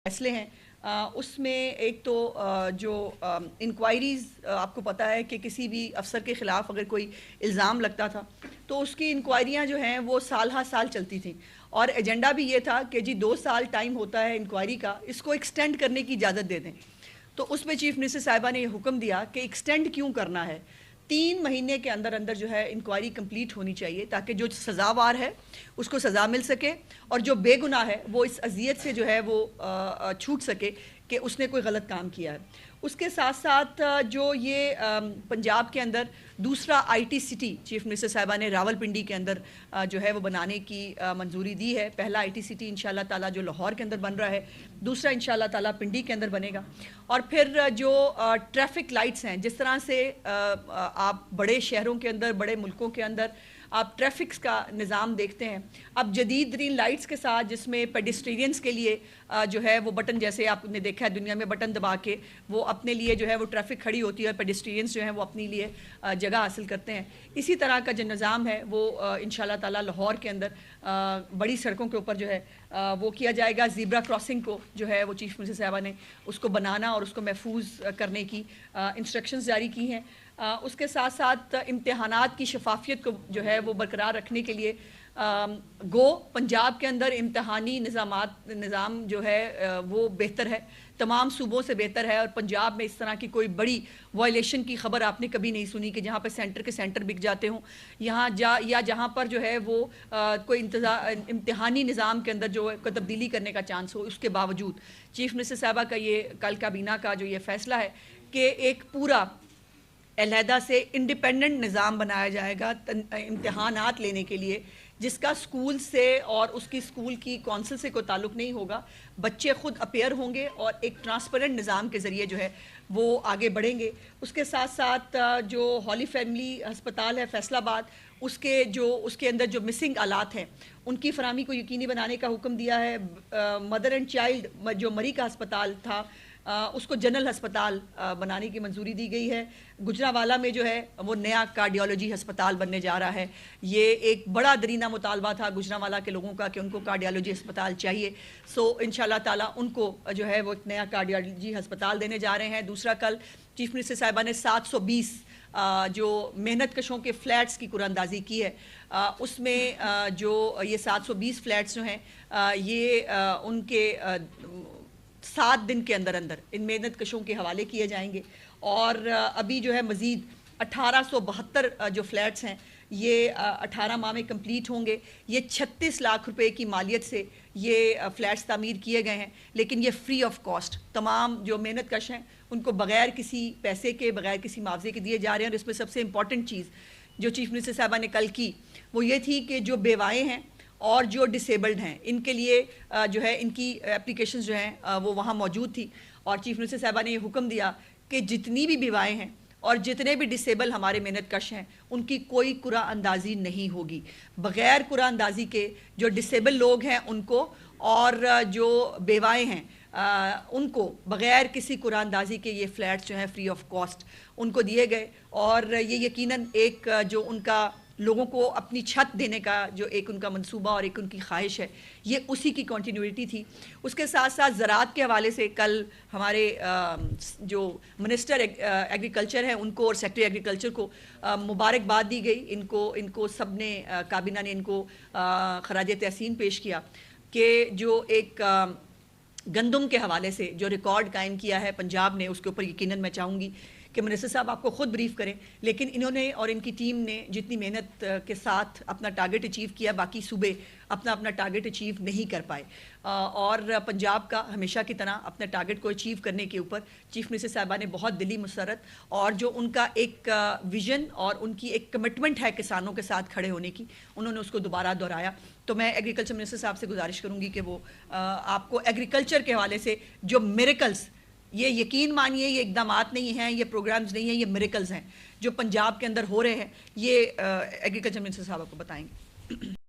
फैसले हैं उसमें एक तो जो इंक्वायरीज़ आपको पता है कि किसी भी अफसर के ख़िलाफ़ अगर कोई इल्ज़ाम लगता था तो उसकी इंक्वायरियां जो हैं वो साल हर साल चलती थी और एजेंडा भी ये था कि जी 2 साल टाइम होता है इंक्वायरी का, इसको एक्सटेंड करने की इजाज़त दे दें। तो उसमें चीफ मिनिस्टर साहिबा ने ये हुक्म दिया कि एक्सटेंड क्यों करना है, 3 महीने के अंदर अंदर जो है इंक्वायरी कंप्लीट होनी चाहिए ताकि जो सज़ावार है उसको सज़ा मिल सके और जो बेगुनाह है वो इस अजियत से जो है वो छूट सके कि उसने कोई गलत काम किया है। उसके साथ साथ जो ये पंजाब के अंदर दूसरा आईटी सिटी चीफ मिनिस्टर साहिबा ने रावलपिंडी के अंदर जो है वो बनाने की मंजूरी दी है। पहला आईटी सिटी इंशाल्लाह ताला जो लाहौर के अंदर बन रहा है, दूसरा इंशाल्लाह ताला पिंडी के अंदर बनेगा। और फिर जो ट्रैफिक लाइट्स हैं, जिस तरह से आप बड़े शहरों के अंदर, बड़े मुल्कों के अंदर आप ट्रैफिक्स का निज़ाम देखते हैं, अब जदीद ग्रीन लाइट्स के साथ जिसमें पेडिस्ट्रियंस के लिए जो है वो बटन, जैसे आपने देखा है दुनिया में बटन दबा के वो अपने लिए जो है वो ट्रैफिक खड़ी होती है और पेडिस्ट्रियंस जो हैं वो अपने लिए जगह हासिल करते हैं। इसी तरह का जो निज़ाम है वो इंशाल्लाह ताला लाहौर के अंदर बड़ी सड़कों के ऊपर जो है वो किया जाएगा। ज़ीब्रा क्रॉसिंग को जो है वो चीफ मिनिस्टर साहिबा ने उसको बनाना और उसको महफूज करने की इंस्ट्रक्शंस जारी की हैं। उसके साथ साथ इम्तहानात की शफाफियत को जो है वो बरकरार रखने के लिए गो पंजाब के अंदर इम्तहानी निज़ाम जो है वो बेहतर है, तमाम सूबों से बेहतर है। और पंजाब में इस तरह की कोई बड़ी वायलेशन की ख़बर आपने कभी नहीं सुनी कि जहाँ पर सेंटर के सेंटर बिक जाते हों, या जहाँ पर जो है वो कोई इम्तहानी निज़ाम के अंदर जो है कोई तब्दीली करने का चांस हो। उसके बावजूद चीफ मिनिस्टर साहिबा का ये कल काबीना का जो ये फ़ैसला है कि एक पूरा अलहदा से इंडिपेंडेंट निज़ाम बनाया जाएगा इम्तहानात लेने के लिए, जिसका स्कूल से और उसकी स्कूल की कौंसिल से कोई ताल्लुक़ नहीं होगा। बच्चे खुद अपेयर होंगे और एक ट्रांसपेरेंट निज़ाम के ज़रिए जो है वो आगे बढ़ेंगे। उसके साथ साथ जो हॉली फैमिली अस्पताल है फैसलाबाद, उसके अंदर जो मिसिंग आलात हैं उनकी फराहमी को यकीनी बनाने का हुक्म दिया है। मदर एंड चाइल्ड जो मरी का अस्पताल था उसको जनरल अस्पताल बनाने की मंजूरी दी गई है। गुजरावाला में जो है वो नया कार्डियोलॉजी अस्पताल बनने जा रहा है। ये एक बड़ा दरीना मुतालबा था गुजरावाला के लोगों का कि उनको कार्डियोलॉजी अस्पताल चाहिए। सो इंशाल्लाह ताला उनको जो है वो एक नया कार्डियोलॉजी अस्पताल देने जा रहे हैं। दूसरा, कल चीफ मिनिस्टर साहिबा ने 720 जो मेहनत कशों के फ्लैट्स की कुरानंदाजी की है, उसमें जो ये 720 फ्लैट्स जो हैं ये उनके 7 दिन के अंदर अंदर इन मेहनत कशों के हवाले किए जाएंगे। और अभी जो है मज़ीद 1872 जो फ्लैट्स हैं ये 18 माह में कंप्लीट होंगे। ये 36 लाख रुपए की मालियत से ये फ्लैट्स तामीर किए गए हैं, लेकिन ये फ्री ऑफ कॉस्ट तमाम जो मेहनत कश हैं उनको बग़ैर किसी पैसे के, बग़ैर किसी मुआवजे के दिए जा रहे हैं। और इसमें सबसे इम्पॉर्टेंट चीज़ जो चीफ मिनिस्टर साहिबा ने कल की वो ये थी कि जो बेवाएँ हैं और जो डिसेबल्ड हैं इनके लिए जो है इनकी एप्लीकेशंस जो हैं वो वहाँ मौजूद थी। और चीफ मिनिस्टर साहिबा ने ये हुक्म दिया कि जितनी भी बेवाएँ हैं और जितने भी डिसेबल हमारे मेहनत कश हैं उनकी कोई कुरा अंदाज़ी नहीं होगी। बग़ैर कुरा अंदाज़ी के जो डिसेबल लोग हैं उनको और जो बेवाएँ हैं उनको बग़ैर किसी कुरा अंदाज़ी के ये फ्लैट्स जो हैं फ्री ऑफ कॉस्ट उनको दिए गए। और ये यकीनन एक जो उनका लोगों को अपनी छत देने का जो एक उनका मंसूबा और एक उनकी ख्वाहिश है, ये उसी की कंटिन्यूटी थी। उसके साथ साथ ज़राअत के हवाले से कल हमारे जो मिनिस्टर एग्रीकल्चर हैं उनको और सेक्रेटरी एग्रीकल्चर को मुबारकबाद दी गई। इनको सब ने काबीना ने इनको खराज तहसीन पेश किया कि जो एक गंदम के हवाले से जो रिकॉर्ड कायम किया है पंजाब ने, उसके ऊपर यकीनन मैं चाहूँगी कि मिनिस्टर साहब आपको ख़ुद ब्रीफ करें, लेकिन इन्होंने और इनकी टीम ने जितनी मेहनत के साथ अपना टारगेट अचीव किया, बाकी सूबे अपना टारगेट अचीव नहीं कर पाए। और पंजाब का हमेशा की तरह अपने टारगेट को अचीव करने के ऊपर चीफ मिनिस्टर साहिबा ने बहुत दिली मुसरत और जो उनका एक विज़न और उनकी एक कमिटमेंट है किसानों के साथ खड़े होने की, उन्होंने उसको दोबारा दोहराया। तो मैं एग्रीकल्चर मिनिस्टर साहब से गुजारिश करूँगी कि वो आपको एग्रीकल्चर के हवाले से जो मिरेकल्स, ये यकीन मानिए ये इक़दामात नहीं हैं, ये प्रोग्राम्स नहीं हैं, ये मिरेकल्स हैं जो पंजाब के अंदर हो रहे हैं, ये एग्रीकल्चर मिनिस्टर साहब आपको बताएंगे।